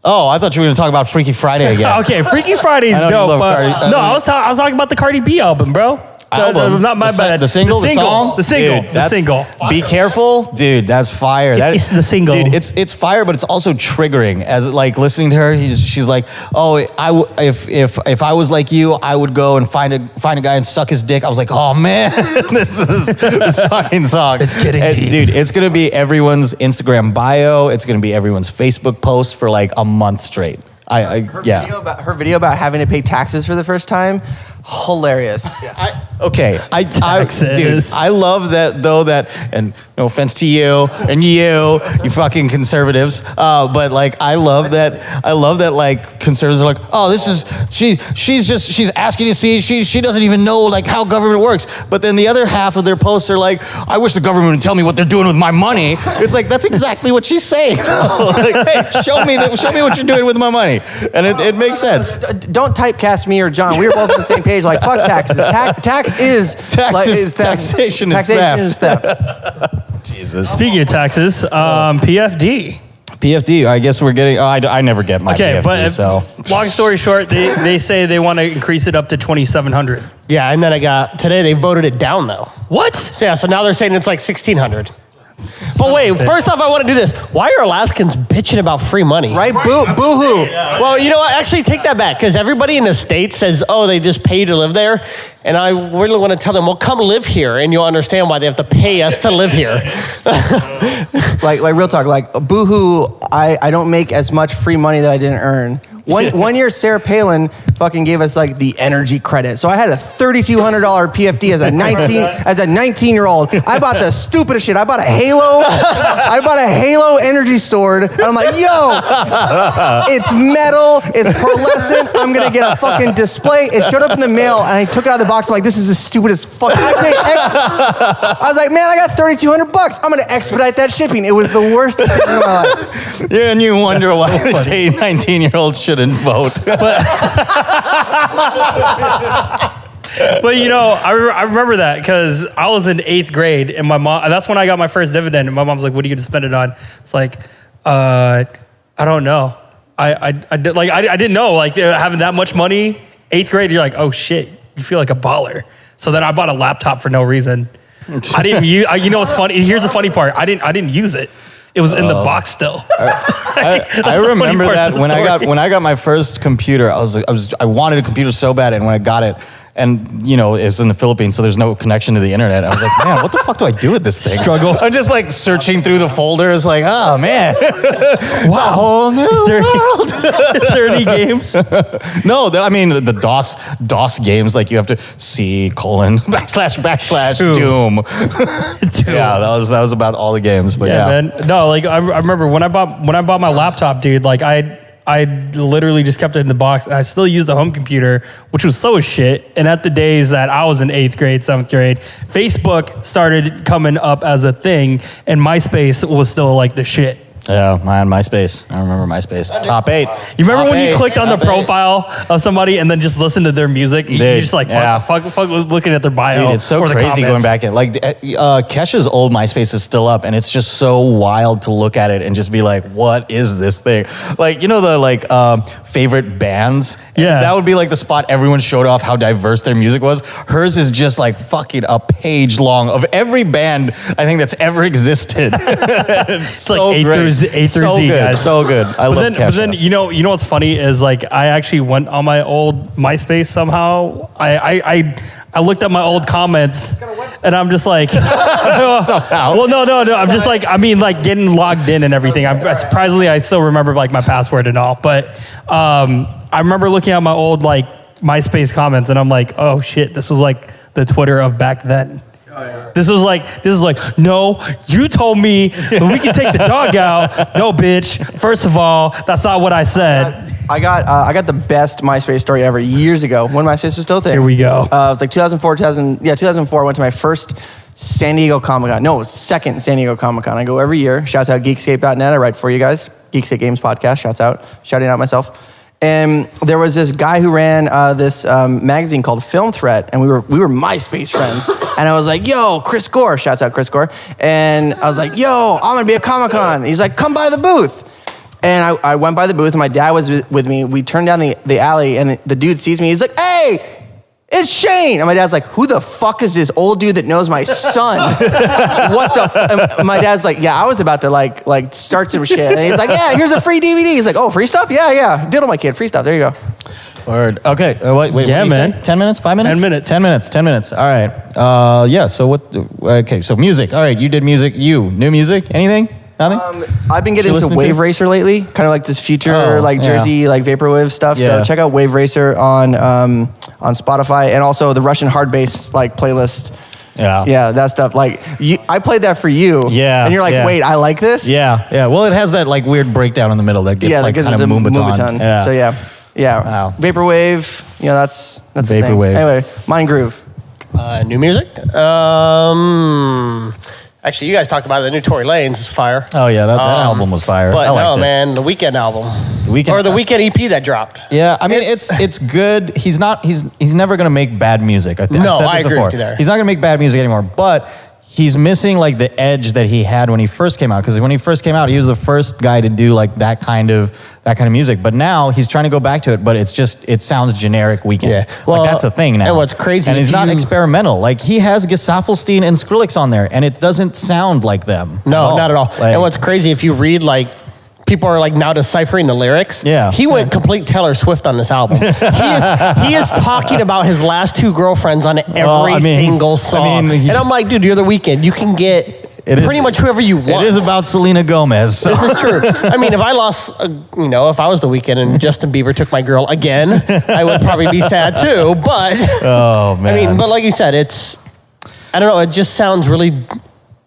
Oh, I thought you were going to talk about Freaky Friday again. Okay, Freaky Friday's I know you dope. love But Cardi- no, I was talking about the Cardi B album, bro. Album? Not my bad. The single, the song? The single. Dude, The single. Be careful, dude. That's fire. It's the single. Dude, it's fire, but it's also triggering. As like listening to her, she's like, "Oh, if I was like you, I would go and find a guy and suck his dick." I was like, "Oh man, this fucking song." It's getting deep. Dude. It's gonna be everyone's Instagram bio. It's gonna be everyone's Facebook post for like a month straight. Her video about having to pay taxes for the first time, hilarious. Okay, dude, I love that though. And no offense to you and you fucking conservatives, but like I love that like conservatives are like, oh, this is she's asking to see, she doesn't even know like how government works. But then the other half of their posts are like, I wish the government would tell me what they're doing with my money. It's like that's exactly what she's saying. Like, hey, show me what you're doing with my money, and it makes sense. Don't typecast me or John. We were both on the same page. Like fuck taxes. Taxation is theft. Jesus. Speaking of taxes, PFD. PFD. I guess we're getting. I never get my PFD. But so long story short, they say they want to increase it up to 2,700. Yeah, and then today they voted it down though. What? So now they're saying it's like 1,600. But wait, first off, I want to do this. Why are Alaskans bitching about free money? Right? Boo-hoo. Well, you know what? Actually, take that back, because everybody in the States says, oh, they just pay you to live there. And I really want to tell them, well, come live here, and you'll understand why they have to pay us to live here. like real talk, like boo-hoo, I don't make as much free money that I didn't earn. One year, Sarah Palin fucking gave us like the energy credit. So I had a $3,200 PFD as a 19-year-old. I bought the stupidest shit. I bought a Halo. I bought a Halo energy sword. And I'm like, yo, it's metal. It's pearlescent. I'm gonna get a fucking display. It showed up in the mail, and I took it out of the box. I'm like, this is the stupidest fucking. I was like, man, I got $3,200. I'm gonna expedite that shipping. It was the worst decision of my life. Yeah, and you wonder why they say 19-year-olds shouldn't vote. But you know, I remember that because I was in 8th grade, and my mom. That's when I got my first dividend, and my mom's like, "What are you going to spend it on?" It's like, I don't know. I didn't know, like having that much money. 8th grade, you're like, oh shit, you feel like a baller. So then I bought a laptop for no reason. I didn't use. You know what's funny? Here's the funny part. I didn't use it. It was in the box still. I remember that when I got my first computer, I wanted a computer so bad, and when I got it, and you know, it was in the Philippines, so there's no connection to the internet. I was like, man, what the fuck do I do with this thing? Struggle. I'm just like searching through the folders, like, oh man, wow, it's a whole new world. Is there any games? No, I mean the DOS games, like you have to C:/ / Doom. Yeah, that was about all the games. But yeah. Man. No, like I remember when I bought my laptop, dude. Like I literally just kept it in the box. I still used the home computer, which was so shit. And at the days that I was in 8th grade, 7th grade, Facebook started coming up as a thing, and Myspace was still like the shit. Yeah, man, MySpace. I remember MySpace. Top 8. You remember when you clicked on the profile of somebody and then just listened to their music? You just like fuck looking at their bio. Dude, it's so crazy going back in. Like Kesha's old MySpace is still up, and it's just so wild to look at it and just be like, what is this thing? Like, you know the favorite bands? Yeah. That would be like the spot everyone showed off how diverse their music was. Hers is just like fucking a page long of every band I think that's ever existed. It's so like great. A through so Z, good, guys. so good. I love Kesha. But then you know what's funny is like I actually went on my old MySpace somehow. I looked at my old comments and I'm just like somehow. Well, no. I'm just like getting logged in and everything. Surprisingly I still remember like my password and all. But I remember looking at my old like MySpace comments and I'm like, oh shit, this was like the Twitter of back then. Oh, yeah. This is like, no, you told me that we can take the dog out. No, bitch. First of all, that's not what I said. I got the best MySpace story ever years ago when MySpace was still there. Here we go. It was like 2004. I went to my first San Diego Comic-Con. No, it was second San Diego Comic-Con. I go every year. Shouts out Geekscape.net. I write for you guys. Geekscape Games Podcast. Shouts out. Shouting out myself. And there was this guy who ran this magazine called Film Threat, and we were MySpace friends. And I was like, yo, Chris Gore, shouts out Chris Gore. And I was like, yo, I'm gonna be at Comic-Con. He's like, come by the booth. And I went by the booth, and my dad was with me. We turned down the alley, and the dude sees me. He's like, hey, it's Shane. And my dad's like, who the fuck is this old dude that knows my son? What the my dad's like, yeah, I was about to like start some shit. And he's like, yeah, here's a free DVD. He's like, oh, free stuff? Yeah. Diddle my kid, free stuff. There you go. Word. Okay. Wait. Yeah, man. Say? 10 minutes? 5 minutes? 10 minutes. 10 minutes. All right. Yeah. So what? Okay. So music. All right. You did music. New music? Anything? Nothing? I've been getting into Wave Racer lately, kind of like this future, Jersey, like vaporwave stuff. Yeah. So check out Wave Racer on Spotify, and also the Russian hard bass like playlist. Yeah, that stuff. Like, I played that for you. Yeah. And you're like, wait, I like this? Yeah. Well, it has that like weird breakdown in the middle that gets like kind of Moombahton. Yeah. So yeah. Wow. Vaporwave, that's Vaporwave. Anyway, Mind Groove. New music? Actually, you guys talked about it. The new Tory Lanez is fire. Oh yeah, that album was fire. But I liked no, it. man, the Weeknd album. The Weeknd, or the Weeknd EP that dropped. Yeah, I mean it's good. He's never gonna make bad music. I agree with you there. He's not gonna make bad music anymore. But he's missing like the edge that he had when he first came out. Because when he first came out, he was the first guy to do like that kind of music. But now he's trying to go back to it. But it sounds generic Weeknd. Yeah, well, like that's a thing now. And what's crazy, and he's not experimental. Like he has Gesaffelstein and Skrillex on there, and it doesn't sound like them. No, not at all. And what's crazy, if you read like. People are like now deciphering the lyrics. Yeah. He went complete Taylor Swift on this album. he is talking about his last two girlfriends on every single song. And I'm like, dude, you're the Weeknd. You can get pretty much whoever you want. It is about Selena Gomez. So. This is true. I mean, if I lost, if I was the Weeknd and Justin Bieber took my girl again, I would probably be sad too. But oh man. I mean, but like you said, I don't know. It just sounds really.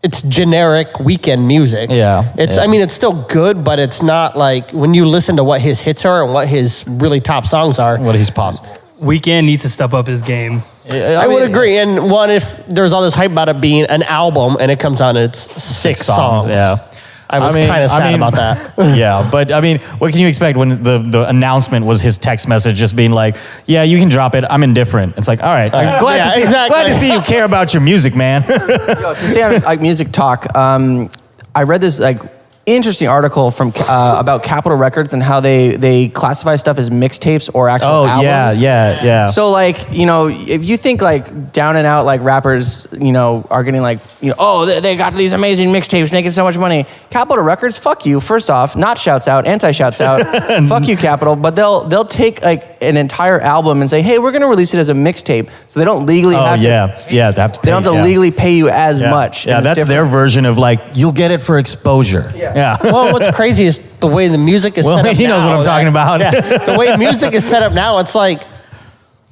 It's generic Weeknd music. Yeah. I mean, it's still good, but it's not like when you listen to what his hits are and what his really top songs are. What he's possible. Weeknd needs to step up his game. I would agree. And if there's all this hype about it being an album and it comes out and it's six songs. Yeah. I was kind of sad about that. Yeah, but I mean, what can you expect when the announcement was his text message just being like, yeah, you can drop it. I'm indifferent. It's like, all right. I'm glad to see you care about your music, man. Yo, to stay on like music talk, I read this like interesting article from about Capitol Records and how they classify stuff as mixtapes or actual albums. Yeah. So like, if you think like down and out like rappers, are getting like, they got these amazing mixtapes making so much money. Capitol Records, fuck you. First off, not shouts out, anti-shouts out. Fuck you, Capitol. But they'll take like an entire album and say, hey, we're going to release it as a mixtape. So they don't legally have to. They have to pay, they don't have to legally pay you as much. Yeah, that's their version of like, you'll get it for exposure. Yeah. Well, what's crazy is the way the music is set up he knows now, what I'm talking about. The way music is set up now, it's like,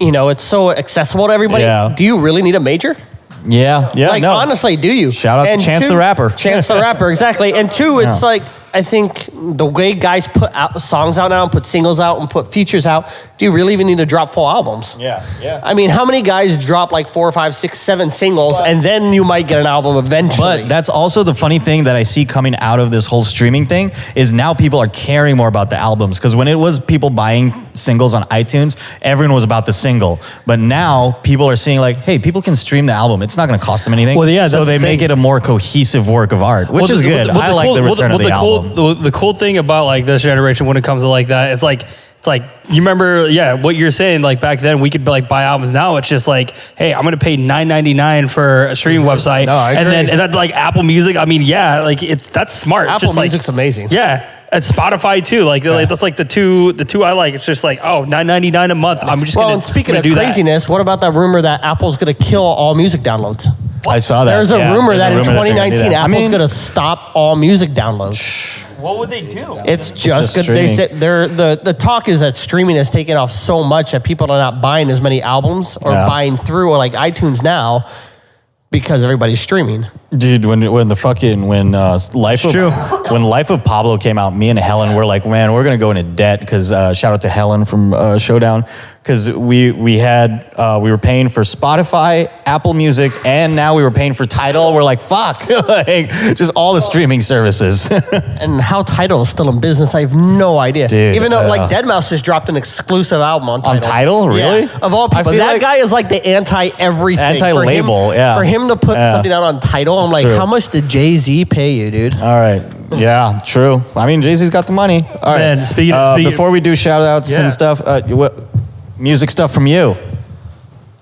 it's so accessible to everybody. Yeah. Do you really need a major? Yeah. Like, honestly, do you? Shout out to Chance the Rapper. Chance the Rapper, exactly. And two, it's like, I think the way guys put out songs out now and put singles out and put features out, do you really even need to drop full albums? Yeah. I mean, how many guys drop like 4, 5, 6, 7 singles and then you might get an album eventually? But that's also the funny thing that I see coming out of this whole streaming thing is now people are caring more about the albums. Because when it was people buying singles on iTunes, everyone was about the single. But now people are seeing like, hey, people can stream the album. It's not going to cost them anything. Well, yeah, so they make it a more cohesive work of art, which is good. I like the return of the album. The cool thing about like this generation when it comes to like that, it's like you remember, what you're saying. Like back then, we could like buy albums. Now it's just like, hey, I'm gonna pay $9.99 for a streaming website, and then like Apple Music. I mean, that's smart. Apple Music's amazing. Yeah. At Spotify too, like that's like the two I like. It's just like $9.99 a month. I'm just gonna. And speaking of do craziness, what about that rumor that Apple's gonna kill all music downloads? I saw that. There's a rumor that in 2019 Apple's gonna stop all music downloads. What would they do? It's just good. They said the talk is that streaming has taken off so much that people are not buying as many albums or buying through like iTunes now because everybody's streaming. Dude, when Life of Pablo came out, me and Helen were like, man, we're gonna go into debt because shout out to Helen from Showdown, because we were paying for Spotify, Apple Music, and now we were paying for Tidal. We're like, fuck, like, just all the streaming services. And how Tidal is still in business, I have no idea. Dude, even though like Deadmau5 just dropped an exclusive album on Tidal. On Tidal, really? Yeah. Of all people, that guy is like the anti-everything. Anti-label, For him to put something out on Tidal, I'm like, how much did Jay-Z pay you, dude? All right. Yeah, true. I mean, Jay-Z's got the money. All right. Man, speaking before we do shout-outs and stuff, what music stuff from you?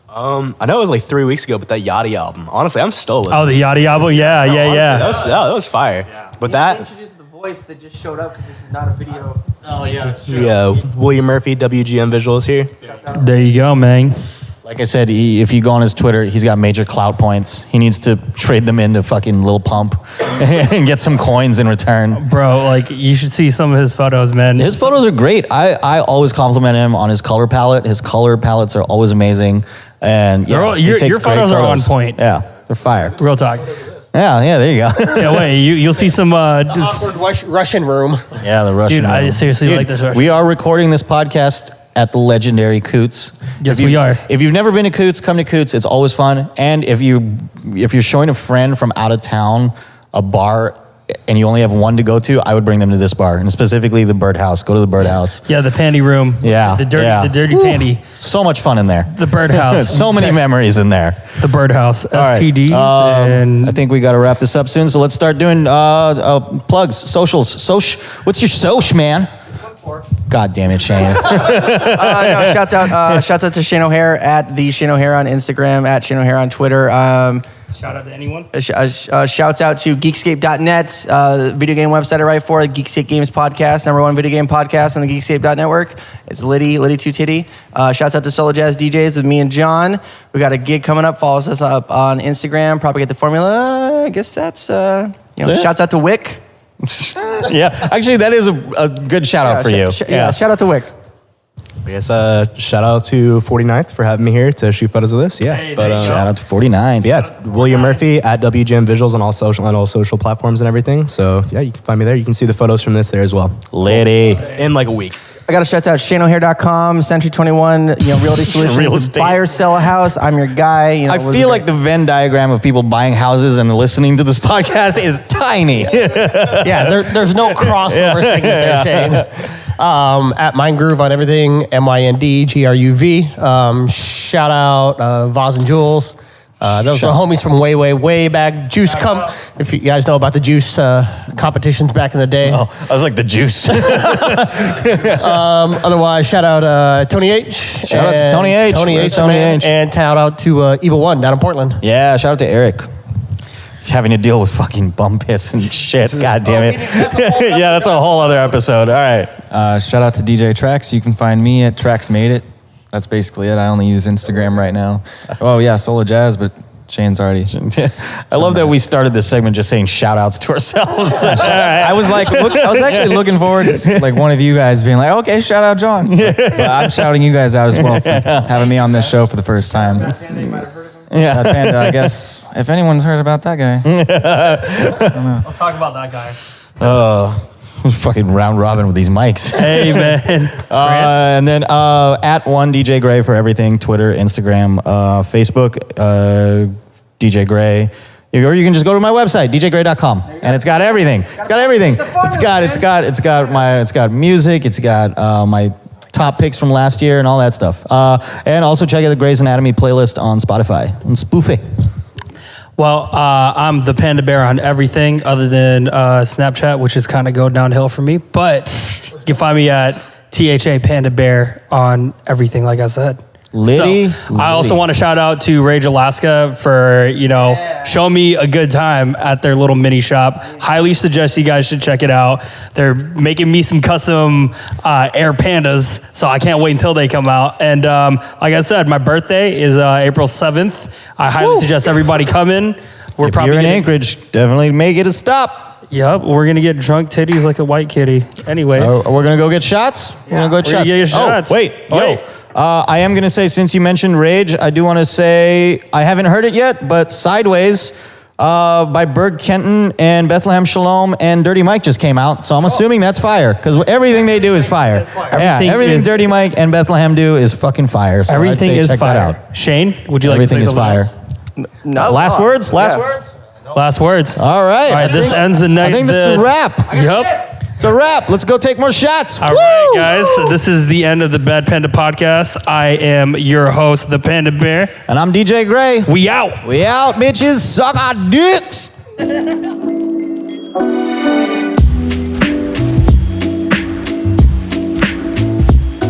I know it was like 3 weeks ago, but that Yachty album. Honestly, I'm still listening. Oh, the Yachty album? Yeah. That was fire. Yeah. But that... introduced the voice that just showed up because this is not a video. Oh, yeah, that's true. Yeah, William Murphy, WGM Visuals here. There you go, man. Like I said, if you go on his Twitter, he's got major clout points. He needs to trade them into fucking Lil Pump and get some coins in return. Bro, like, you should see some of his photos, man. His photos are great. I always compliment him on his color palette. His color palettes are always amazing. And yeah, your photos are on point. Yeah, they're fire. Real talk. Yeah, there you go. Yeah, wait, you'll see some... awkward Russian room. Yeah, the Russian Dude, I seriously like this Russian. We are recording this podcast at the legendary Koot's. Yes, we are. If you've never been to Koot's, come to Koot's. It's always fun. And if you're showing a friend from out of town a bar and you only have one to go to, I would bring them to this bar, and specifically the Birdhouse. Go to the Birdhouse. Yeah, the panty room. Yeah, The dirty panty. So much fun in there. The Birdhouse. So many memories in there. The Birdhouse. All right. STDs. And I think we got to wrap this up soon. So let's start doing plugs, socials. What's your soch, man? God damn it, Shane. Shouts out to Shane O'Hare at the Shane O'Hare on Instagram, at Shane O'Hare on Twitter. shout out to anyone. Shouts out to Geekscape.net, video game website I write for, the Geekscape Games Podcast, #1 video game podcast on the Geekscape.network. It's Liddy Two Titty. Shouts out to Solo Jazz DJs with me and John. We got a gig coming up. Follow us up on Instagram. Propagate the Formula. I guess that's shouts out to Wick. Yeah, actually, that is a good shout out for you. Shout out to Wick. I guess shout out to 49th for having me here to shoot photos of this. Yeah, Hey, Shout out to 49. Yeah, it's William Murphy at WGM Visuals on all social platforms and everything. So yeah, you can find me there. You can see the photos from this there as well. Liddy. In like a week. I got to shout out ShaneO'Hare.com, Century 21, Realty Solutions. Real estate. Buy or sell a house. I'm your guy. I feel like the Venn diagram of people buying houses and listening to this podcast is tiny. Yeah, there's no crossover segment there, Shane. At Mind Groove on everything, MINDGRUV. Shout out Vaz and Jules. Those are homies from way back. Juice if you guys know about the Juice competitions back in the day. Oh, I was like the juice. Otherwise, shout out Tony H. Shout out to Tony H. Tony Where's H. Tony man. H? And shout out to Evil One down in Portland. Yeah, shout out to Eric. Having to deal with fucking bum piss and shit. God damn it. Yeah, that's a whole other episode. All right. Shout out to DJ Trax. You can find me at Trax Made It. That's basically it. I only use Instagram right now. Oh yeah, Solo Jazz, but Shane's already. I love that we started this segment just saying shout outs to ourselves. I was actually looking forward to like one of you guys being like, okay, shout out John. But I'm shouting you guys out as well for having me on this show for the first time. Yeah. Panda, I guess if anyone's heard about that guy. Let's talk about that guy. Fucking round robin with these mics. Hey, man. And then at one DJ Gre for everything, Twitter, Instagram, Facebook, DJ Gre. Or you can just go to my website, djgre.com, and it's got everything. It's got everything. It's got music. It's got my top picks from last year and all that stuff. And also check out the Grey's Anatomy playlist on Spotify and Spoofy. Well, I'm the Panda Bear on everything other than Snapchat, which is kind of going downhill for me. But you can find me at THA Panda Bear on everything, like I said. Liddy. I also want to shout out to Rage Alaska for, showing me a good time at their little mini shop. Highly suggest you guys should check it out. They're making me some custom Air Pandas, so I can't wait until they come out. And like I said, my birthday is April 7th. I highly suggest everybody come in. If you're in Anchorage, definitely make it a stop. Yep, we're going to get drunk titties like a white kitty. Anyways. We're going to go get shots? Yeah. We're going to get shots. Oh, wait. I am going to say, since you mentioned Rage, I do want to say, I haven't heard it yet, but Sideways by Berg Kenton and Bethlehem Shalom and Dirty Mike just came out. So I'm assuming that's fire, because everything they do is fire. Everything Dirty Mike and Bethlehem do is fucking fire. So everything is fire. That out. Shane, would you like to say something else? No. Last words? Last words? All right. This ends the night. I think that's a wrap. Yep. It's a wrap. Let's go take more shots. All right, guys. So this is the end of the Bad Panda Podcast. I am your host, the Panda Bear. And I'm DJ Gre. We out. We out, bitches. Suck our dicks.